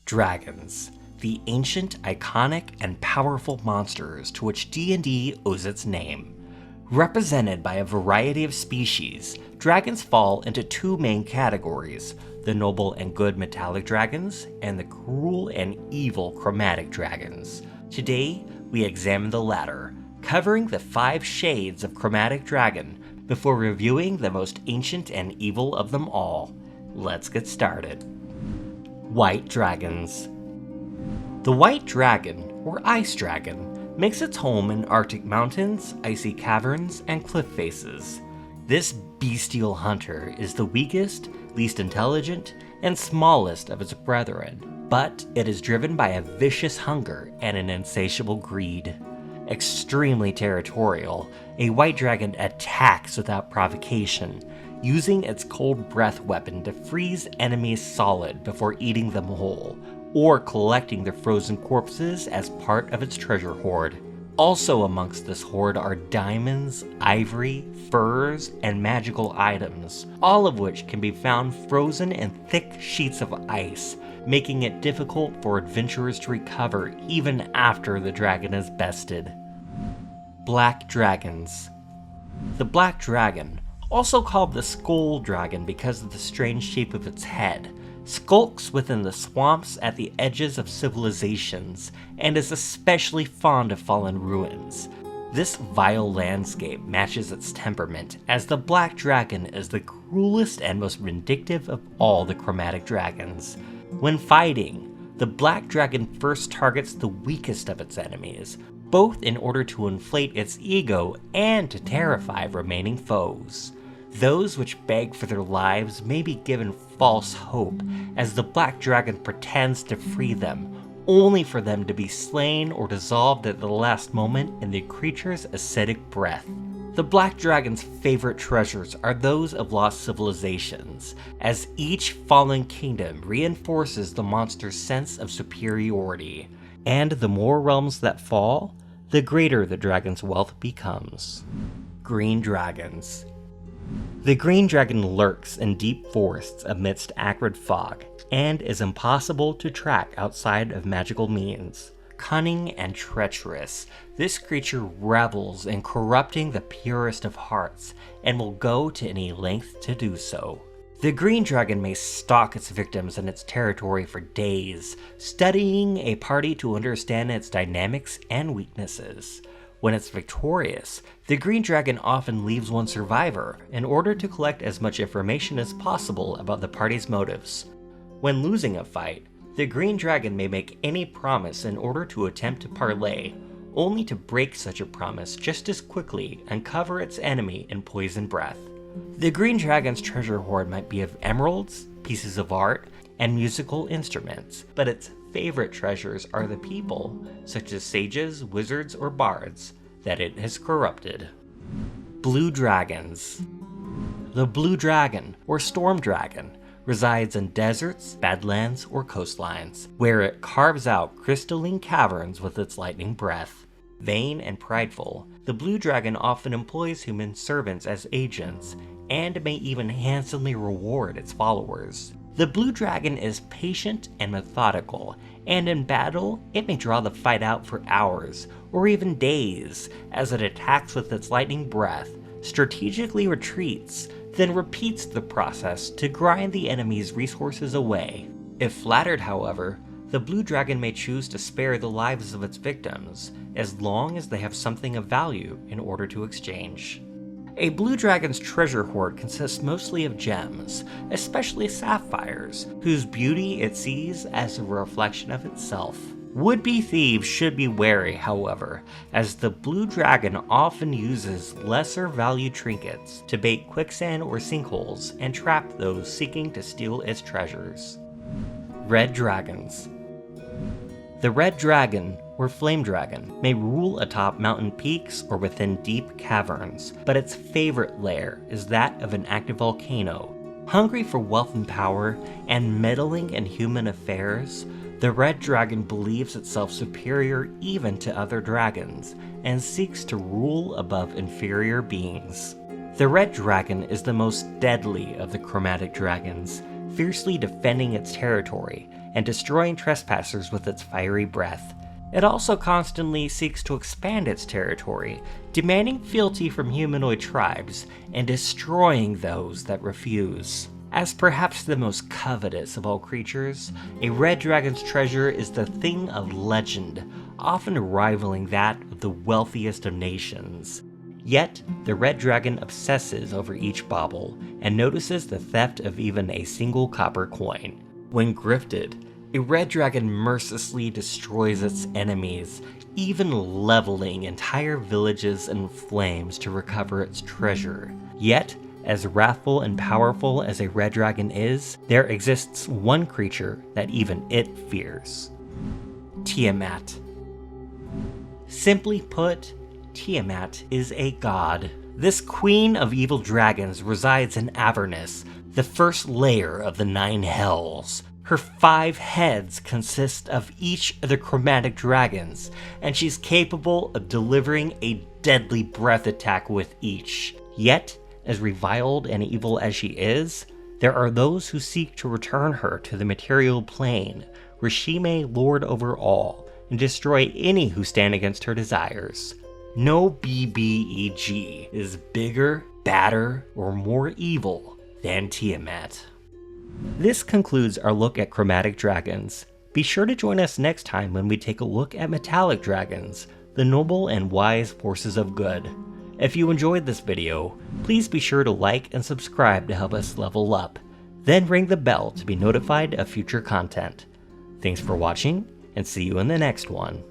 Dragons, the ancient, iconic, and powerful monsters to which D&D owes its name. Represented by a variety of species, dragons fall into two main categories, the noble and good metallic dragons, and the cruel and evil chromatic dragons. Today, we examine the latter, covering the 5 shades of chromatic dragon before reviewing the most ancient and evil of them all. Let's get started. White dragons. The white dragon, or ice dragon, makes its home in Arctic mountains, icy caverns, and cliff faces. This bestial hunter is the weakest, least intelligent, and smallest of its brethren, but it is driven by a vicious hunger and an insatiable greed. Extremely territorial, a white dragon attacks without provocation, using its cold breath weapon to freeze enemies solid before eating them whole, or collecting their frozen corpses as part of its treasure hoard. Also amongst this hoard are diamonds, ivory, furs, and magical items, all of which can be found frozen in thick sheets of ice, making it difficult for adventurers to recover even after the dragon is bested. Black dragons. The black dragon, also called the skull dragon because of the strange shape of its head, skulks within the swamps at the edges of civilizations and is especially fond of fallen ruins. This vile landscape matches its temperament, as the black dragon is the cruelest and most vindictive of all the chromatic dragons. When fighting, the black dragon first targets the weakest of its enemies, both in order to inflate its ego and to terrify remaining foes. Those which beg for their lives may be given false hope, as the black dragon pretends to free them, only for them to be slain or dissolved at the last moment in the creature's acidic breath. The black dragon's favorite treasures are those of lost civilizations, as each fallen kingdom reinforces the monster's sense of superiority, and the more realms that fall, the greater the dragon's wealth becomes. Green dragons. The green dragon lurks in deep forests amidst acrid fog, and is impossible to track outside of magical means. Cunning and treacherous, this creature revels in corrupting the purest of hearts, and will go to any length to do so. The green dragon may stalk its victims in its territory for days, studying a party to understand its dynamics and weaknesses. When it's victorious, the green dragon often leaves one survivor in order to collect as much information as possible about the party's motives. When losing a fight, the green dragon may make any promise in order to attempt to parlay, only to break such a promise just as quickly and cover its enemy in poison breath. The green dragon's treasure hoard might be of emeralds, pieces of art, and musical instruments, but its favorite treasures are the people, such as sages, wizards, or bards, that it has corrupted. Blue dragons. The blue dragon, or storm dragon, resides in deserts, badlands, or coastlines, where it carves out crystalline caverns with its lightning breath. Vain and prideful, the blue dragon often employs human servants as agents, and may even handsomely reward its followers. The blue dragon is patient and methodical, and in battle, it may draw the fight out for hours, or even days, as it attacks with its lightning breath, strategically retreats, then repeats the process to grind the enemy's resources away. If flattered, however, the blue dragon may choose to spare the lives of its victims, as long as they have something of value in order to exchange. A blue dragon's treasure hoard consists mostly of gems, especially sapphires, whose beauty it sees as a reflection of itself. Would-be thieves should be wary, however, as the blue dragon often uses lesser value trinkets to bait quicksand or sinkholes and trap those seeking to steal its treasures. Red dragons. The red dragon, or flame dragon, may rule atop mountain peaks or within deep caverns, but its favorite lair is that of an active volcano. Hungry for wealth and power, and meddling in human affairs, the red dragon believes itself superior even to other dragons, and seeks to rule above inferior beings. The red dragon is the most deadly of the chromatic dragons, fiercely defending its territory, and destroying trespassers with its fiery breath. It also constantly seeks to expand its territory, demanding fealty from humanoid tribes and destroying those that refuse. As perhaps the most covetous of all creatures, a red dragon's treasure is the thing of legend, often rivaling that of the wealthiest of nations. Yet, the red dragon obsesses over each bauble and notices the theft of even a single copper coin. When grifted, a red dragon mercilessly destroys its enemies, even leveling entire villages in flames to recover its treasure. Yet, as wrathful and powerful as a red dragon is, there exists one creature that even it fears: Tiamat. Simply put, Tiamat is a god. This queen of evil dragons resides in Avernus, the first layer of the 9 hells. Her 5 heads consist of each of the chromatic dragons, and she's capable of delivering a deadly breath attack with each. Yet, as reviled and evil as she is, there are those who seek to return her to the material plane, where she may lord over all and destroy any who stand against her desires. No BBEG is bigger, badder, or more evil than Tiamat. This concludes our look at chromatic dragons. Be sure to join us next time when we take a look at metallic dragons, the noble and wise forces of good. If you enjoyed this video, please be sure to like and subscribe to help us level up. Then ring the bell to be notified of future content. Thanks for watching, and see you in the next one.